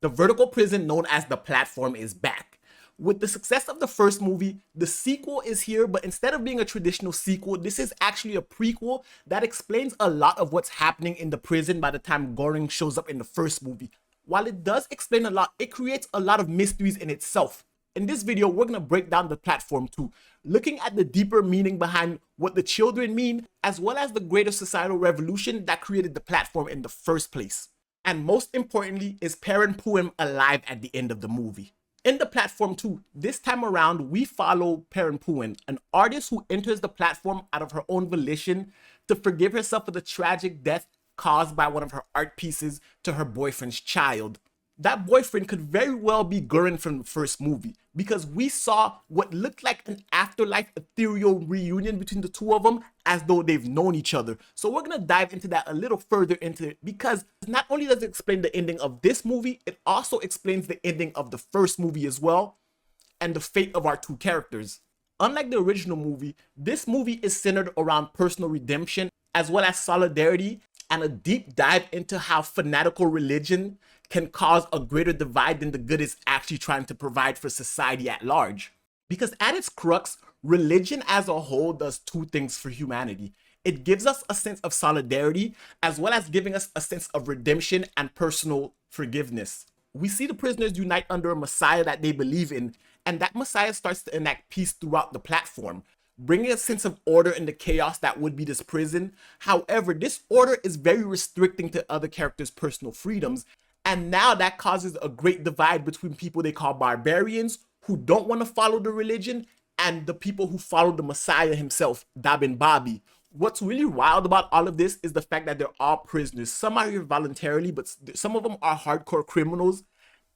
The vertical prison known as the platform is back. With the success of the first movie, the sequel is here, but instead of being a traditional sequel, this is actually a prequel that explains a lot of what's happening in the prison by the time Goring shows up in the first movie. While it does explain a lot, it creates a lot of mysteries in itself. In this video, we're going to break down the platform too, looking at the deeper meaning behind what the children mean, as well as the greater societal revolution that created the platform in the first place. And most importantly, is Perempuen alive at the end of the movie? In the platform 2, this time around, we follow Perempuen, an artist who enters the platform out of her own volition to forgive herself for the tragic death caused by one of her art pieces to her boyfriend's child. That boyfriend could very well be Gurren from the first movie, because we saw what looked like an afterlife ethereal reunion between the two of them as though they've known each other. So we're going to dive into that a little further into it, because not only does it explain the ending of this movie, it also explains the ending of the first movie as well, and the fate of our two characters. Unlike the original movie, this movie is centered around personal redemption as well as solidarity and a deep dive into how fanatical religion can cause a greater divide than the good is actually trying to provide for society at large. Because at its crux, religion as a whole does two things for humanity. It gives us a sense of solidarity, as well as giving us a sense of redemption and personal forgiveness. We see the prisoners unite under a messiah that they believe in, and that messiah starts to enact peace throughout the platform, bringing a sense of order in the chaos that would be this prison. However, this order is very restricting to other characters' personal freedoms, and now that causes a great divide between people they call barbarians, who don't want to follow the religion, and the people who follow the Messiah himself, Dabin Bobby. What's really wild about all of this is the fact that they're all prisoners. Some are here voluntarily, but some of them are hardcore criminals.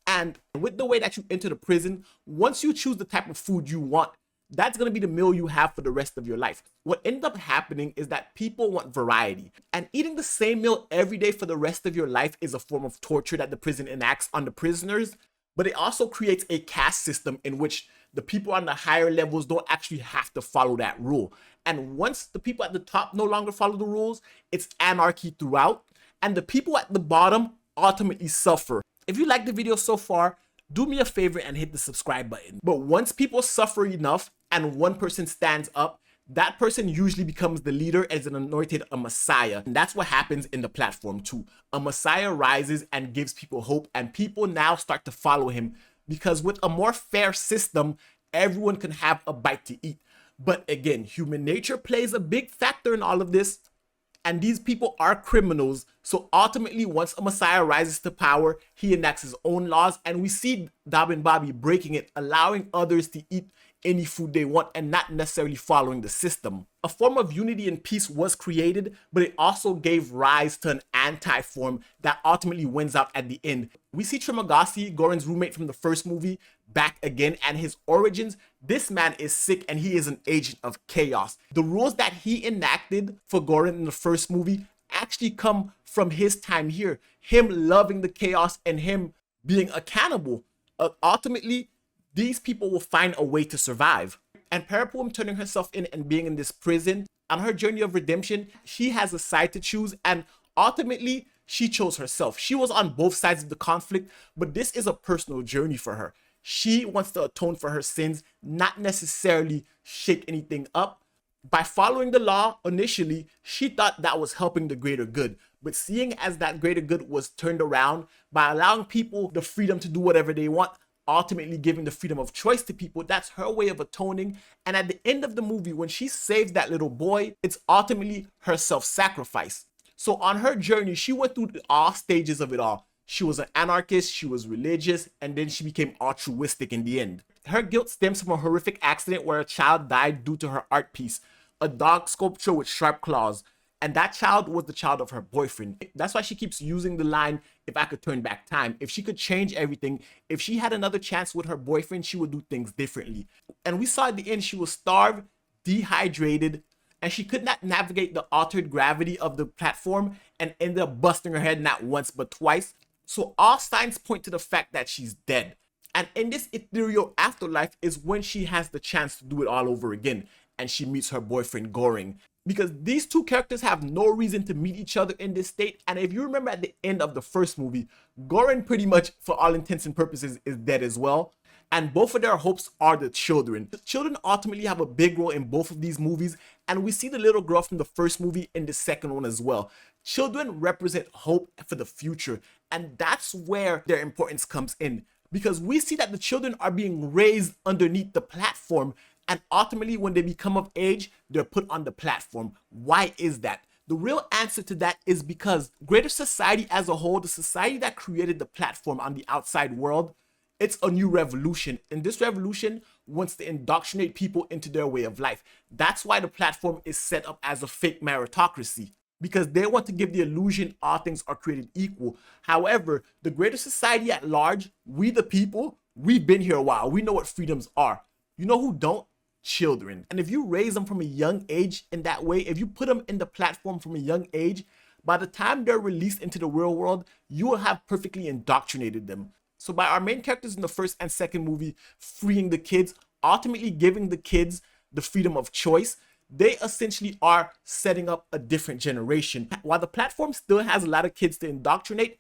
And with the way that you enter the prison, once you choose the type of food you want, that's going to be the meal you have for the rest of your life. What ends up happening is that people want variety, and eating the same meal every day for the rest of your life is a form of torture that the prison enacts on the prisoners. But it also creates a caste system in which the people on the higher levels don't actually have to follow that rule. And once the people at the top no longer follow the rules, it's anarchy throughout, and the people at the bottom ultimately suffer. If you like the video so far, do me a favor and hit the subscribe button. But once people suffer enough and one person stands up, that person usually becomes the leader as an anointed a messiah. And that's what happens in the platform too. A messiah rises and gives people hope, and people now start to follow him, because with a more fair system, everyone can have a bite to eat. But again, human nature plays a big factor in all of this. And these people are criminals. So ultimately, once a messiah rises to power, he enacts his own laws. And we see Dabin Bobby breaking it, allowing others to eat any food they want and not necessarily following the system. A form of unity and peace was created, but it also gave rise to an anti-form that ultimately wins out at the end. We see Trimagasi, Goren's roommate from the first movie, back again, and his origins. This man is sick and he is an agent of chaos. The rules that he enacted for Goren in the first movie actually come from his time here. Him loving the chaos and him being a cannibal. Ultimately, these people will find a way to survive. And Perempuen turning herself in and being in this prison, on her journey of redemption, she has a side to choose, and ultimately, she chose herself. She was on both sides of the conflict, but this is a personal journey for her. She wants to atone for her sins, not necessarily shake anything up. By following the law initially, she thought that was helping the greater good. But seeing as that greater good was turned around by allowing people the freedom to do whatever they want, ultimately giving the freedom of choice to people, that's her way of atoning. And at the end of the movie, when she saves that little boy, it's ultimately her self-sacrifice. So on her journey, she went through all stages of it all. She was an anarchist, she was religious, and then she became altruistic in the end. Her guilt stems from a horrific accident where a child died due to her art piece, a dog sculpture with sharp claws. And that child was the child of her boyfriend. That's why she keeps using the line, if I could turn back time. If she could change everything, if she had another chance with her boyfriend, she would do things differently. And we saw at the end she was starved, dehydrated, and she could not navigate the altered gravity of the platform and ended up busting her head not once but twice. So all signs point to the fact that she's dead. And in this ethereal afterlife is when she has the chance to do it all over again. And she meets her boyfriend Goring. because these two characters have no reason to meet each other in this state. And if you remember at the end of the first movie, Goran pretty much, for all intents and purposes, is dead as well. And both of their hopes are the children. The children ultimately have a big role in both of these movies, and we see the little girl from the first movie in the second one as well. Children represent hope for the future, and that's where their importance comes in, because we see that the children are being raised underneath the platform, and ultimately when they become of age, they're put on the platform. Why is that? The real answer to that is because greater society as a whole, the society that created the platform on the outside world, it's a new revolution, and this revolution wants to indoctrinate people into their way of life. That's why the platform is set up as a fake meritocracy, because they want to give the illusion all things are created equal. However, the greater society at large, we the people, we've been here a while. We know what freedoms are. You know who don't? Children. And if you raise them from a young age in that way, if you put them in the platform from a young age, by the time they're released into the real world, you will have perfectly indoctrinated them. So by our main characters in the first and second movie freeing the kids, ultimately giving the kids the freedom of choice, they essentially are setting up a different generation. While the platform still has a lot of kids to indoctrinate,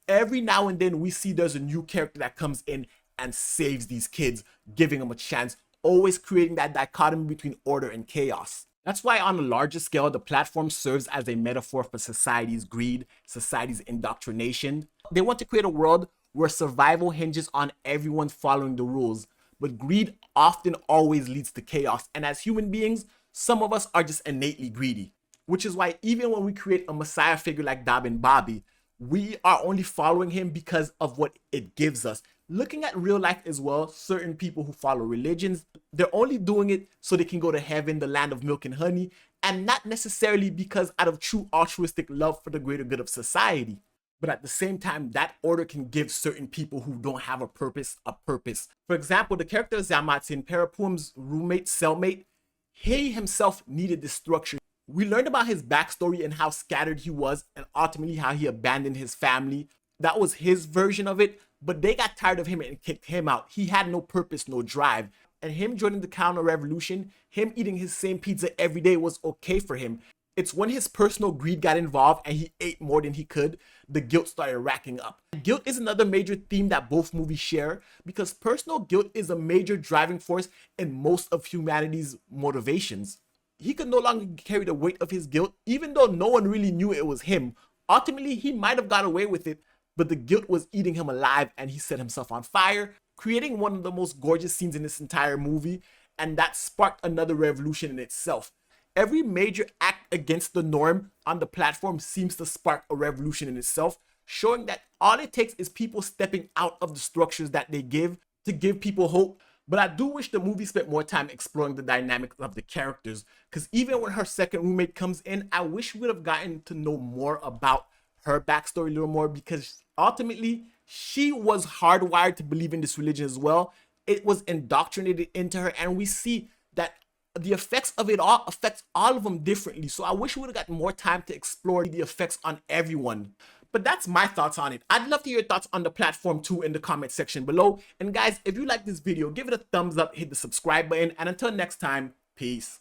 every now and then we see there's a new character that comes in and saves these kids, giving them a chance, always creating that dichotomy between order and chaos. That's why on a larger scale, the platform serves as a metaphor for society's greed, society's indoctrination. They want to create a world where survival hinges on everyone following the rules, but greed often always leads to chaos. And as human beings, some of us are just innately greedy, which is why even when we create a messiah figure like Dab and Bobby, we are only following him because of what it gives us. Looking at real life as well, certain people who follow religions, they're only doing it so they can go to heaven, the land of milk and honey, and not necessarily because out of true altruistic love for the greater good of society. But at the same time, that order can give certain people who don't have a purpose a purpose. For example, the character Zamatsin, Perepuem's roommate, cellmate, he himself needed this structure. We learned about his backstory and how scattered he was, and ultimately how he abandoned his family. That was his version of it, but they got tired of him and kicked him out. He had no purpose, no drive. And him joining the counter revolution, him eating his same pizza every day was okay for him. It's when his personal greed got involved and he ate more than he could, the guilt started racking up. Guilt is another major theme that both movies share, because personal guilt is a major driving force in most of humanity's motivations. He could no longer carry the weight of his guilt, even though no one really knew it was him. Ultimately, he might have got away with it, but the guilt was eating him alive and he set himself on fire, creating one of the most gorgeous scenes in this entire movie, and that sparked another revolution in itself. Every major act against the norm on the platform seems to spark a revolution in itself, showing that all it takes is people stepping out of the structures that they give to give people hope. But I do wish the movie spent more time exploring the dynamics of the characters, because even when her second roommate comes in, I wish we would have gotten to know more about her backstory a little more, because ultimately she was hardwired to believe in this religion as well. It was indoctrinated into her, and we see that the effects of it all affects all of them differently. So I wish we would have gotten more time to explore the effects on everyone. But that's my thoughts on it. I'd love to hear your thoughts on the platform too in the comment section below. And guys, if you like this video, give it a thumbs up, hit the subscribe button, and until next time, peace.